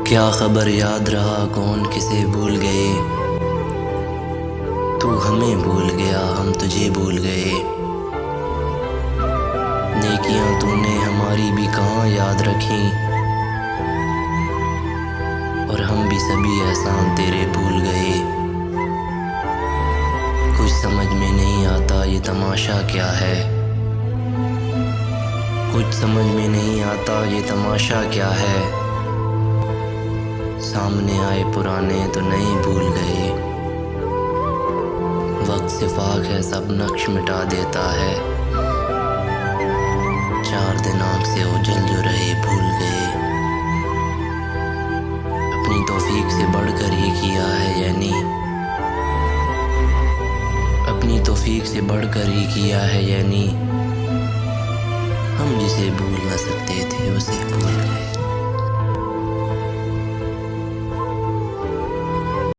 क्या खबर याद रहा कौन किसे भूल गए। तू हमें भूल गया हम तुझे भूल गए। नेकियां तूने हमारी भी कहाँ याद रखी, और हम भी सभी एहसान तेरे भूल गए। कुछ समझ में नहीं आता ये तमाशा क्या है, कुछ समझ में नहीं आता ये तमाशा क्या है। सामने आए पुराने तो नहीं भूल गए। वक्त से फाक है सब नक्श मिटा देता है। 4 दिन आँख से ओझल जो रहे भूल गए। अपनी तौफीक से बढ़कर ही किया है यानी, अपनी तौफीक से बढ़कर ही किया है यानी। हम जिसे भूल न सकते थे उसे भूल गए।